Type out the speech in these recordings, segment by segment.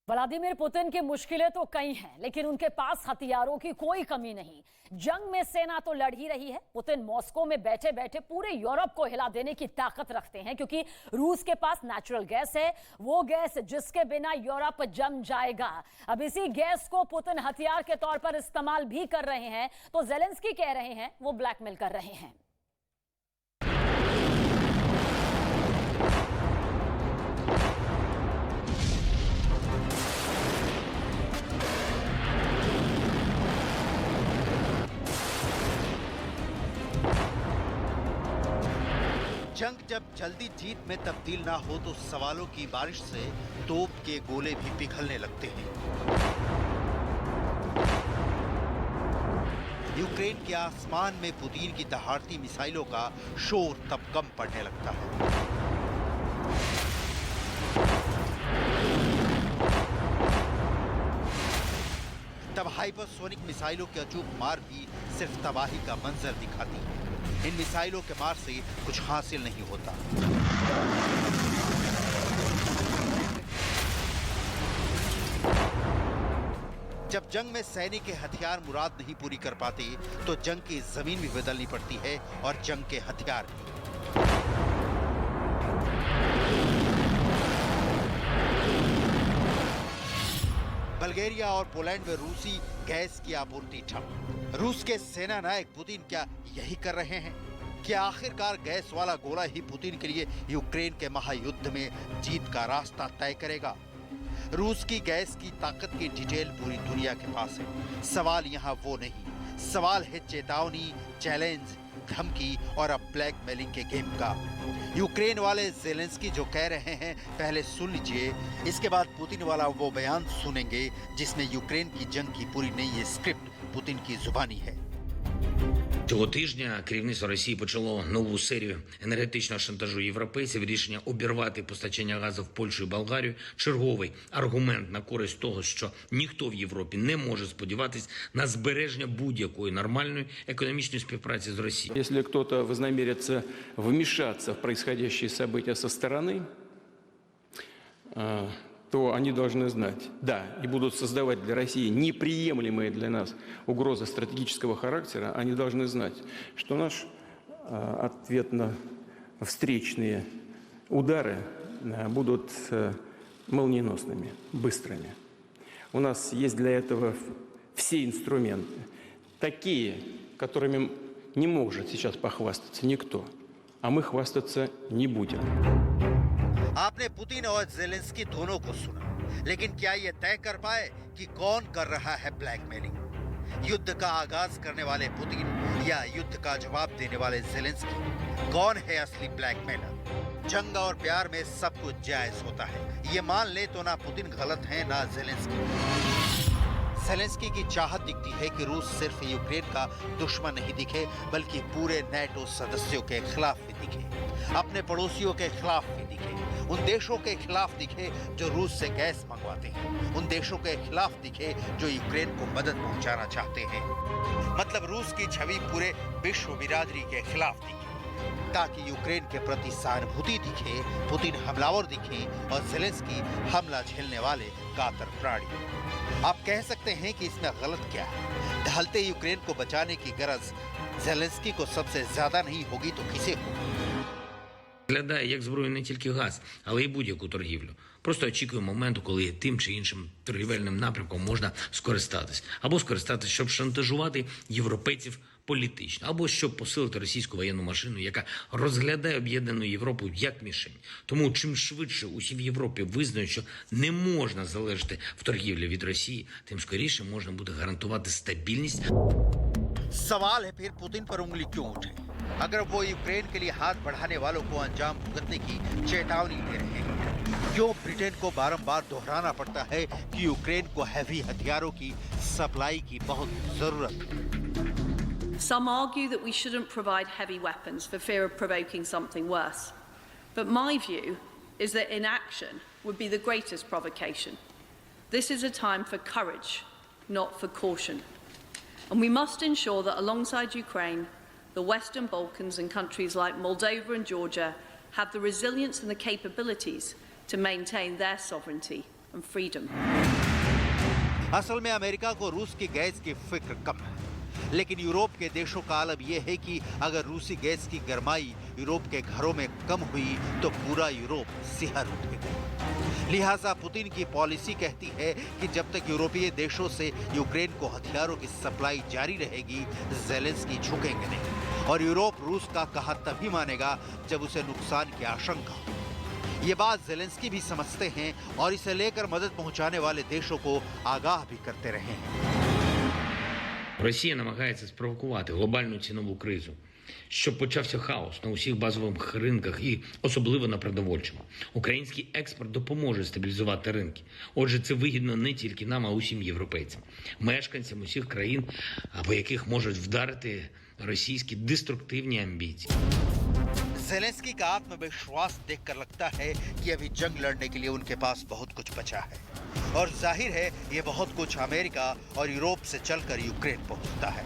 Vladimir Putin की मुश्किलें तो कई हैं, लेकिन उनके पास हथियारों की कोई कमी नहीं। जंग में सेना तो लड़ ही रही है। पुतिन मॉस्को में बैठे बैठे पूरे यूरोप को हिला देने की ताकत रखते हैं, क्योंकि रूस के पास नेचुरल गैस है, वो गैस जिसके बिना यूरोप जम जाएगा। अब इसी गैस को पुतिन हथियार के तौर पर इस्तेमाल भी कर रहे हैं, तो ज़ेलेंस्की कह रहे हैं वो ब्लैकमेल कर रहे हैं। जंग जब जल्दी जीत में तब्दील ना हो तो सवालों की बारिश से तोप के गोले भी पिघलने लगते हैं। यूक्रेन के आसमान में पुतिन की दहाड़ती मिसाइलों का शोर तब कम पड़ने लगता है। तब हाइपरसोनिक मिसाइलों की अचूक मार भी सिर्फ तबाही का मंजर दिखाती है। इन मिसाइलों के मार से कुछ हासिल नहीं होता। जब जंग में सैनिक के हथियार मुराद नहीं पूरी कर पाते तो जंग की जमीन भी बदलनी पड़ती है और जंग के हथियार भी। बल्गेरिया और पोलैंड में रूसी गैस की आपूर्ति ठप। रूस के सेना नायक पुतिन क्या यही कर रहे हैं? क्या आखिरकार गैस वाला गोला ही पुतिन के लिए यूक्रेन के महायुद्ध में जीत का रास्ता तय करेगा? रूस की गैस की ताकत की डिटेल पूरी दुनिया के पास है। सवाल यहाँ वो नहीं, सवाल है चेतावनी, चैलेंज, धमकी और अब ब्लैकमेलिंग के गेम का। यूक्रेन वाले ज़ेलेंस्की जो कह रहे हैं पहले सुन लीजिए, इसके बाद पुतिन वाला वो बयान सुनेंगे जिसमें यूक्रेन की जंग की पूरी नई स्क्रिप्ट पुतिन की जुबानी है। Цього тижня керівництво Росії почало нову серію енергетичного шантажу європейців. Рішення обірвати постачання газу в Польщу і Болгарію – черговий аргумент на користь того, що ніхто в Європі не може сподіватись на збереження будь-якої нормальної економічної співпраці з Росією. Если кто-то вознамерится вмешаться в происходящие события со стороны, то они должны знать, да, и будут создавать для России неприемлемые для нас угрозы стратегического характера, они должны знать, что наш ответно-встречные удары будут молниеносными, быстрыми. У нас есть для этого все инструменты, такие, которыми не может сейчас похвастаться никто, а мы хвастаться не будем. आपने पुतिन और ज़ेलेंस्की दोनों को सुना, लेकिन क्या ये तय कर पाए कि कौन कर रहा है ब्लैकमेलिंग? युद्ध का आगाज करने वाले पुतिन या युद्ध का जवाब देने वाले ज़ेलेंस्की? कौन है असली ब्लैकमेलर? जंग और प्यार में सब कुछ जायज होता है, ये मान ले तो ना पुतिन गलत है ना ज़ेलेंस्की। ज़ेलेंस्की की चाहत दिखती है कि रूस सिर्फ यूक्रेन का दुश्मन नहीं दिखे, बल्कि पूरे नेटो सदस्यों के खिलाफ भी दिखे, अपने पड़ोसियों के खिलाफ भी दिखे, उन देशों के खिलाफ दिखे जो रूस से गैस मंगवाते हैं, उन देशों के खिलाफ दिखे जो यूक्रेन को मदद पहुंचाना चाहते हैं। मतलब रूस की छवि पूरे विश्व बिरादरी के खिलाफ दिखे, ताकि यूक्रेन के प्रति सहानुभूति दिखे, पुतिन हमलावर दिखे और ज़ेलेंस्की हमला झेलने वाले कातर प्राणी। आप कह सकते हैं कि इसमें गलत क्या है? ढलते यूक्रेन को बचाने की गरज ज़ेलेंस्की को सबसे ज्यादा नहीं होगी तो किसे होगी? Виглядає як зброя не тільки газ, але й будь-яку торгівлю. Просто очікує моменту, коли тим чи іншим торгівельним напрямком можна скористатись. Або скористатись, щоб шантажувати європейців політично. Або щоб посилити російську воєнну машину, яка розглядає об'єднану Європу як мішень. Тому чим швидше усі в Європі визнають, що не можна залежати в торгівлі від Росії, тим скоріше можна буде гарантувати стабільність. सवाल है फिर पुतिन पर उंगली क्यों उठे? अगर वो यूक्रेन के लिए हाथ बढ़ाने वालों को अंजाम भुगतने की चेतावनी दे रहे हैं, क्यों ब्रिटेन को बारंबार दोहराना पड़ता है कि यूक्रेन को हैवी हथियारों की सप्लाई की बहुत जरूरत है? Some argue that we shouldn't provide heavy weapons for fear of provoking something worse. But my view is that inaction would be the greatest provocation. This is a time for courage, not for caution. And we must ensure that alongside Ukraine, the Western Balkans and countries like Moldova and Georgia have the resilience and the capabilities to maintain their sovereignty and freedom. असल में America को रूस की gas की फिक्र कम है, लेकिन Europe के देशों का आलम यह है कि अगर रूसी गैस की गरमाई यूरोप के घरों में कम हुई तो पूरा यूरोप सिहर उठेगा। लिहाजा पुतिन की पॉलिसी कहती है कि जब तक यूरोपीय देशों से यूक्रेन को हथियारों की सप्लाई जारी रहेगी, ज़ेलेंस्की झुकेंगे नहीं और यूरोप रूस का कहा तभी मानेगा जब उसे नुकसान की आशंका हो। ये बात ज़ेलेंस्की भी समझते हैं और इसे लेकर मदद पहुंचाने वाले देशों को आगाह भी करते रहे हैं। Росія намагається спровокувати глобальну цінову кризу, щоб почався хаос на усіх базових ринках і особливо на продовольчому. Український експорт допоможе стабілізувати ринки. Отже, це вигідно не тільки нам, а усім європейцям, мешканцям усіх країн, по яких можуть вдарити російські деструктивні амбіції. ज़ेलेंस्की का आत्मविश्वास देखकर लगता है कि अभी जंग लड़ने के लिए उनके पास बहुत कुछ बचा है और जाहिर है ये बहुत कुछ अमेरिका और यूरोप से चलकर यूक्रेन पहुंचता है।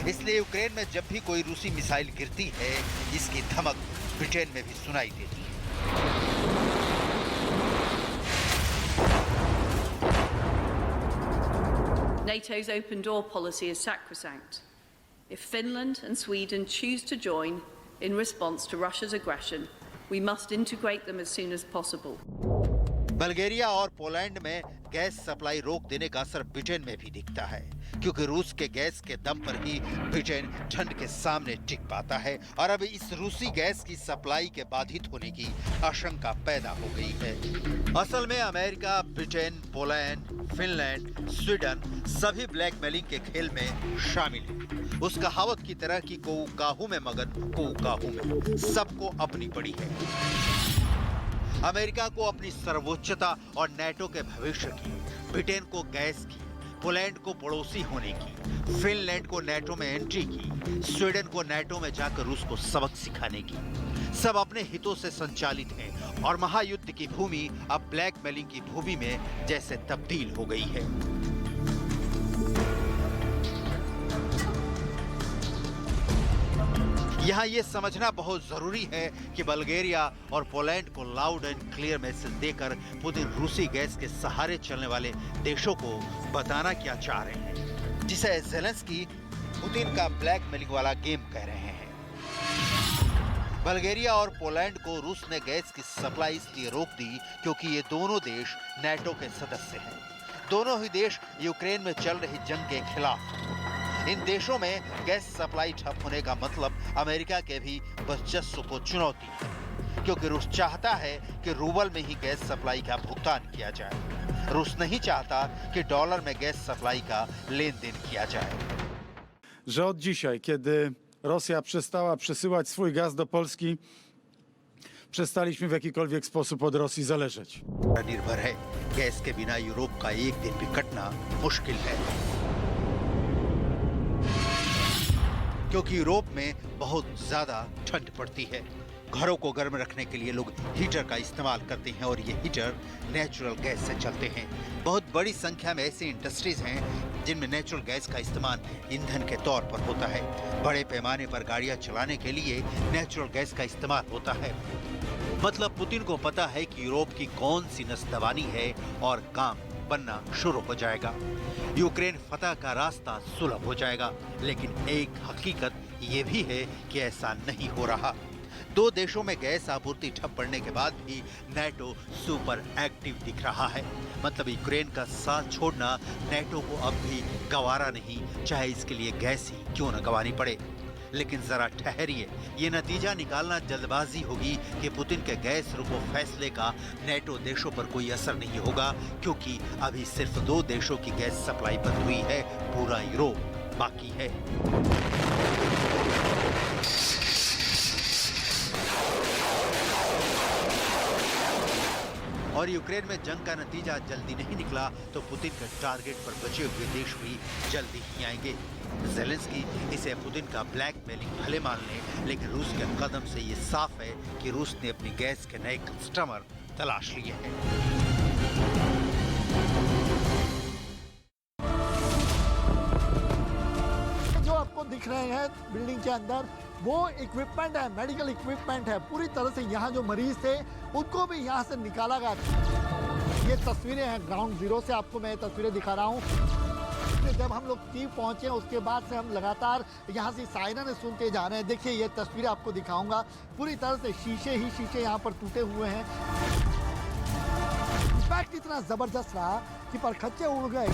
इसलिए यूक्रेन में जब भी कोई रूसी मिसाइल गिरती है, इसकी धमक ब्रिटेन में भी सुनाई देती है। NATO's open door policy is sacrosanct. If Finland and Sweden choose to join in response to Russia's aggression, we must integrate them as soon as possible. Bulgaria और पोलैंड में गैस सप्लाई रोक देने का असर ब्रिटेन में भी दिखता है, क्योंकि रूस के गैस के दम पर ही ब्रिटेन ठंड के सामने टिक पाता है और अब इस रूसी गैस की सप्लाई के बाधित होने की आशंका पैदा हो गई है। असल में America, Britain, Poland, Finland, Sweden सभी ब्लैकमेलिंग के खेल में शामिल है। उस कहावत की तरह कि को काहू में मगन को काहू में, सबको अपनी पड़ी है। अमेरिका को अपनी सर्वोच्चता और नेटो के भविष्य की, ब्रिटेन को गैस की, पोलैंड को पड़ोसी होने की, फिनलैंड को नेटो में एंट्री की, स्वीडन को नेटो में जाकर रूस को सबक सिखाने की, सब अपने हितों से संचालित हैं और महायुद्ध की भूमि अब ब्लैकमेलिंग की भूमि में जैसे तब्दील हो गई है। यहाँ ये समझना बहुत जरूरी है कि बल्गेरिया और पोलैंड को लाउड एंड क्लियर मैसेज देकर पुतिन रूसी गैस के सहारे चलने वाले देशों को बताना क्या चाह रहे हैं, जिसे ज़ेलेंस्की पुतिन का ब्लैकमेलिंग वाला गेम कह रहे हैं। बल्गेरिया और पोलैंड को रूस ने गैस की सप्लाई इसलिए रोक दी क्योंकि ये दोनों देश नेटो के सदस्य हैं। दोनों ही देश यूक्रेन में चल रही जंग के खिलाफ। इन देशों में गैस सप्लाई ठप होने का मतलब अमेरिका के भी वर्चस्व को चुनौती है, क्योंकि रूस चाहता है कि रूबल में ही गैस सप्लाई का भुगतान किया जाए। रूस नहीं चाहता कि डॉलर में गैस सप्लाई का लेन देन किया जाए। Że od dzisiaj, kiedy Rosja przestała przesyłać swój gaz do Polski, przestaliśmy w jakikolwiek sposób od Rosji zależeć. निर्भर है, गैस के बिना यूरोप का एक दिन भी कटना मुश्किल है, क्योंकि यूरोप में बहुत ज्यादा ठंड पड़ती है। घरों को गर्म रखने के लिए लोग हीटर का इस्तेमाल करते हैं और ये हीटर नेचुरल गैस से चलते हैं। बहुत बड़ी संख्या में ऐसी इंडस्ट्रीज हैं जिनमें नेचुरल गैस का इस्तेमाल ईंधन के तौर पर होता है। बड़े पैमाने पर गाड़ियां चलाने के लिए नेचुरल गैस का इस्तेमाल होता है। मतलब पुतिन को पता है कि यूरोप की कौन सी नस दबानी है और काम बनना शुरू हो जाएगा। यूक्रेन फतह का रास्ता सुलभ हो जाएगा, लेकिन एक हकीकत ये भी है कि ऐसा नहीं हो रहा। दो देशों में गैस आपूर्ति ठप पड़ने के बाद भी नेटो सुपर एक्टिव दिख रहा है। मतलब यूक्रेन का साथ छोड़ना नेटो को अब भी गवारा नहीं, चाहे इसके लिए गैस ही क्यों न गंवानी पड़े। लेकिन जरा ठहरिए, ये नतीजा निकालना जल्दबाजी होगी कि पुतिन के गैस रोको फैसले का नेटो देशों पर कोई असर नहीं होगा, क्योंकि अभी सिर्फ दो देशों की गैस सप्लाई बंद हुई है, पूरा यूरोप बाकी है। और यूक्रेन में जंग का नतीजा जल्दी नहीं निकला तो पुतिन के टारगेट पर बचे हुए देश भी जल्दी ही आएंगे। ज़ेलेंस्की इसे पुतिन का ब्लैकमेलिंग भले मान ले, लेकिन रूस के कदम से ये साफ है कि रूस ने अपनी गैस के नए कस्टमर तलाश लिए हैं। जो आपको दिख रहे हैं बिल्डिंग के अंदर, वो इक्विपमेंट है, मेडिकल इक्विपमेंट है। पूरी तरह से यहाँ जो मरीज थे उनको भी यहाँ से निकाला गया। ये तस्वीरें हैं ग्राउंड जीरो से, आपको मैं तस्वीरें दिखा रहा हूँ। जब हम लोग कीव पहुंचे उसके बाद से हम लगातार यहाँ से सायरन सुनते जा रहे हैं। देखिए ये तस्वीरें आपको दिखाऊंगा, पूरी तरह से शीशे ही शीशे यहाँ पर टूटे हुए हैं। इम्पैक्ट इतना जबरदस्त रहा कि परखच्चे उड़ गए।